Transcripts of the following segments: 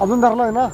अजून धरलाय ना?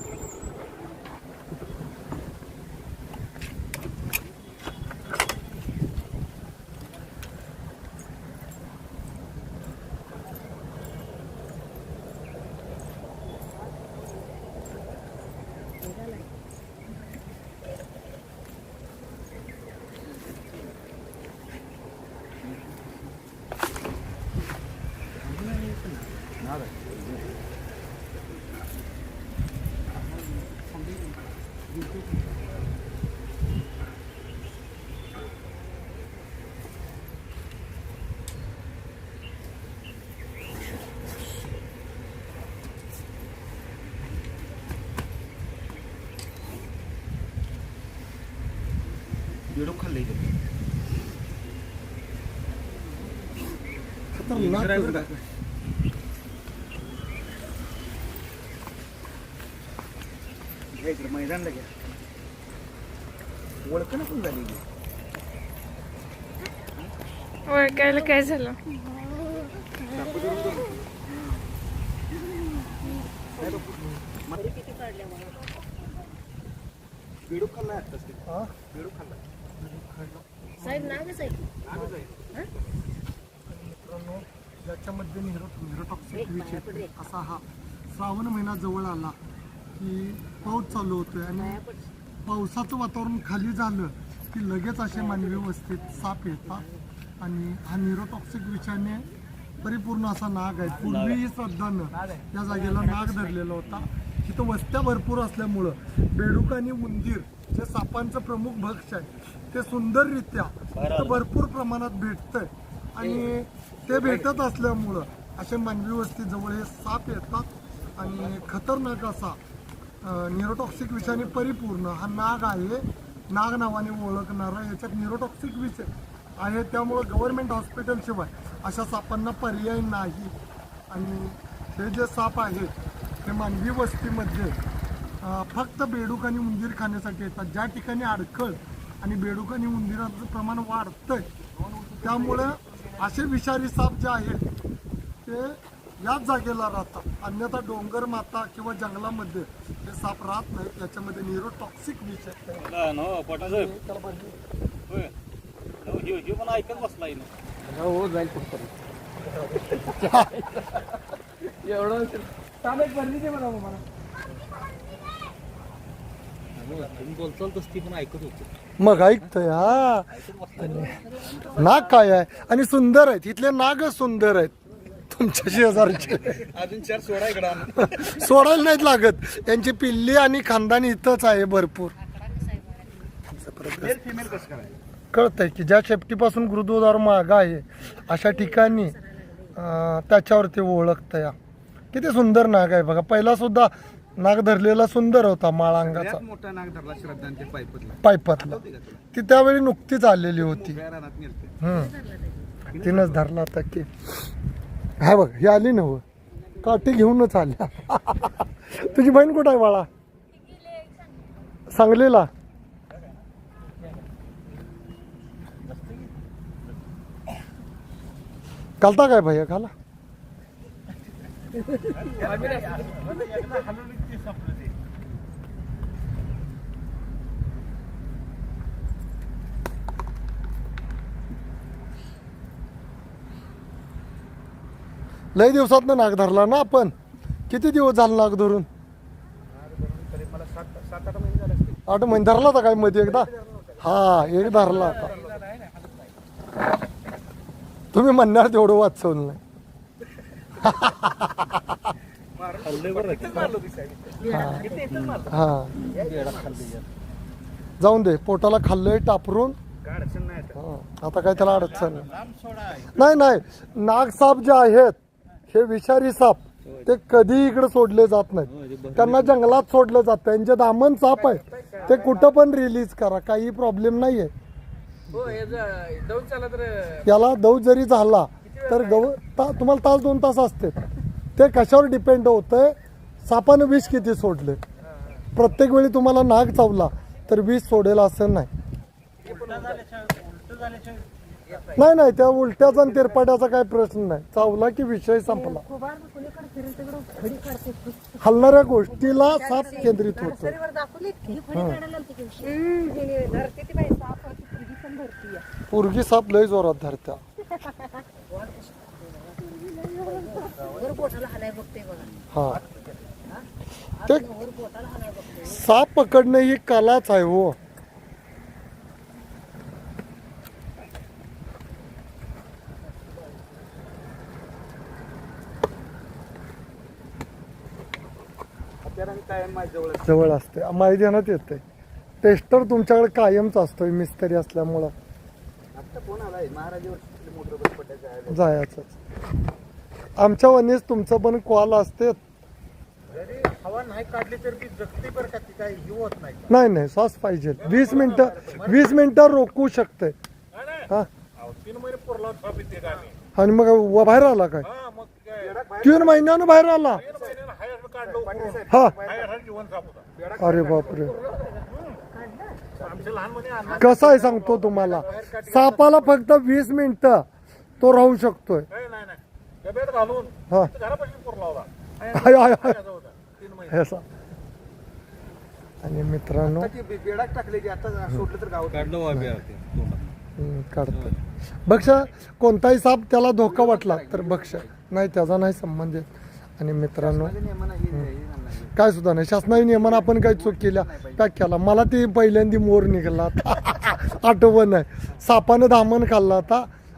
बेडूक खाल्ले मैदान लगे ओळख ना पण झाली ओळखायला काय झालं? बेडूक खाल्लाय आत्ताच बेडूक खाल्लाय साहेब नागच आहे मित्रांनो, याच्यामध्ये न्यूरोटॉक्सिक विष येते. असा हा श्रावण महिना जवळ आला की पाऊस चालू होतोय आणि पावसाचं वातावरण खाली झालं की लगेच असे मानवी वस्तीत साप येतात आणि हा न्यूरोटॉक्सिक विषाने परिपूर्ण असा नाग आहे. पूर्वीही श्रद्धानं या जागेला नाग धरलेला होता. तिथं वस्त्या भरपूर असल्यामुळं बेडूक आणि उंदीर जे सापांचं प्रमुख भक्ष आहे ते सुंदररित्या भरपूर प्रमाणात भेटतंय आणि ते भेटत असल्यामुळं असे मानवी वस्ती जवळ हे साप येतात आणि खतरनाक असा न्यूरोटॉक्सिक विषाने परिपूर्ण हा नाग आहे. नाग नावाने ओळखणारा याच्यात न्यूरोटॉक्सिक विष आहे. त्यामुळं गव्हर्नमेंट हॉस्पिटलशिवाय अशा सापांना पर्याय नाही आणि हे जे साप आहेत ते मानवी वस्तीमध्ये फक्त बेडूक आणि उंदीर खाण्यासाठी येतात. ज्या ठिकाणी अडखळ आणि बेडूक आणि उंदीराचं प्रमाण वाढतंय त्यामुळं असे विषारी साप जे आहेत ते याच जागेला राहतात. अन्यथा डोंगर माता किंवा जंगलामध्ये हे साप राहत नाहीत. याच्यामध्ये न्यूरोटॉक्सिक विष ऐकत बसलाय हो जाईल एवढं ताब्यात भरली ते मला तुम्ही बोलचाल तस ती पण ऐकत होतो मग ऐकतोय. हा नाग काय आहे आणि सुंदर आहेत. इथले नागच सुंदर आहेत. तुमच्या शेजारचे अजून 4 सोडा इकडं सोडायला नाहीत लागत. यांची पिल्ली आणि खानदान इथंच आहे भरपूर. फिमेल कसं करायचं कळतंय की ज्या शेपटीपासून गुरुद्वार माग आहे अशा ठिकाणी त्याच्यावरती ओळखतं या. किती सुंदर नाग आहे बघा. पहिला सुद्धा नाग धरलेला सुंदर होता माळांगाचा मोठा नाग धरला श्रद्धांचे पायपातला. ती त्यावेळी नुकतीच आलेली होती. मिळते तिनंच धरला होता की हा बघ ही आली ना काठी घेऊनच आल्या. तुझी बहीण कुठं आहे बाळा? सांगलीला. घालता काय भैया घाला. लय दिवसात नाग धरला ना आपण. किती दिवस झाले नाग धरून? 8 महिने धरला होता काय मध्ये एकदा? हा एक धरला होता. तुम्ही म्हणणार तेवढं वाचवलं नाही. हा जाऊन दे. पोटाला खाल्लंय टापरून. आता काय त्याला अडचण नाही. नाही नाग साप जे आहेत हे विषारी साप ते कधी इकडे सोडले जात नाहीत. त्यांना जंगलात सोडलं जात. त्यांचे दामन साप आहे ते कुठं पण रिलीज करा काही प्रॉब्लेम नाहीये. याला दौड जरी झाला तर तुम्हाला तास 2 तास असते. ते कशावर डिपेंड होतंय सापानं विष किती सोडले. प्रत्येक वेळी तुम्हाला नाग चावला तर विष सोडेल असं नाही. नाही नाही त्या उलट्याचा आणि तिरपाट्याचा काही प्रश्न नाही चावला की विषय संपला हलणाऱ्या गोष्टीला साप केंद्रित होतो पुरगी साप लय जोरात धरत्या हा ते साप पकडणं ही कलाच आहे हो. जवळ असते मैदानात येते टेस्टर तुमच्याकडे कायमच असतोय मिस्त्री असल्यामुळं जायचं आमच्या वनीस तुमचं पण कॉल असते हवा नाही काढली तर ती जगती बरं का ती काही ही होत नाही नाही नाही श्वास पाहिजे 20 मिनिटं रोखू शकते हा 3 महिने पुरला ट्रॉफी ते गाणी आणि मग बाहेर आला काय हा मग काय 3 महिन्यानं बाहेर आला 3 महिन्यानं हायर काढलं हा हायर जीवन साप होता अरे बापरे आमच्या लहानपणी अण्णा कसं आहे सांगतो तुम्हाला सापाला फक्त 20 मिनिटं तो राहू शकतोय नाही डब्यात घालून हा घरापासून पुरला होता हाय हाय हाय त्याचा होता 3 महिने असा. आणि मित्रांनो बेडाक टाकले की आता सोडलं तर गाव काढलं वाब्या तोंडात काढतात बक्ष कोणताही साप त्याला धोका वाटला तर बक्ष नाही त्याचा नाही संबंध आहे. आणि मित्रांनो काय सुद्धा नाही शासनाने नियमन आपण काही चूक केल्या पॅक केला मला ते पहिल्यांदी मोर निघाला आठवण आहे सापानं दामन खाल्ला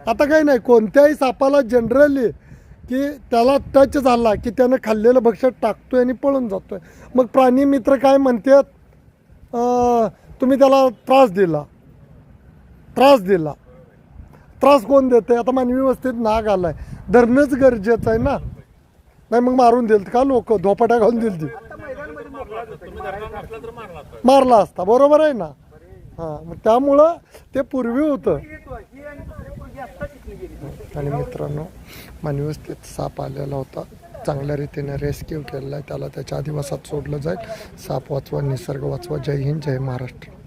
आता काही नाही कोणत्याही सापाला जनरली की त्याला टच झाला की त्यानं खाल्लेलं भक्ष्य टाकतोय आणि पळून जातोय मग प्राणी मित्र काय म्हणतात तुम्ही त्याला त्रास कोण देते आता मानवी वस्तीत नाग आलाय धरणंच गरजेचं आहे ना नाही मग मारून देईल का लोक धोपाट्या घालून दिल ती मारला असता बरोबर आहे ना हा मग त्यामुळं ते पूर्वी होतं आणि मित्रांनो मानवी वस्तीत साप आलेला होता चांगल्या रीतीने रेस्क्यू केलेला आहे त्याला त्याच्या आदिवासात सोडलं जाईल साप वाचवा निसर्ग वाचवा जय हिंद जय महाराष्ट्र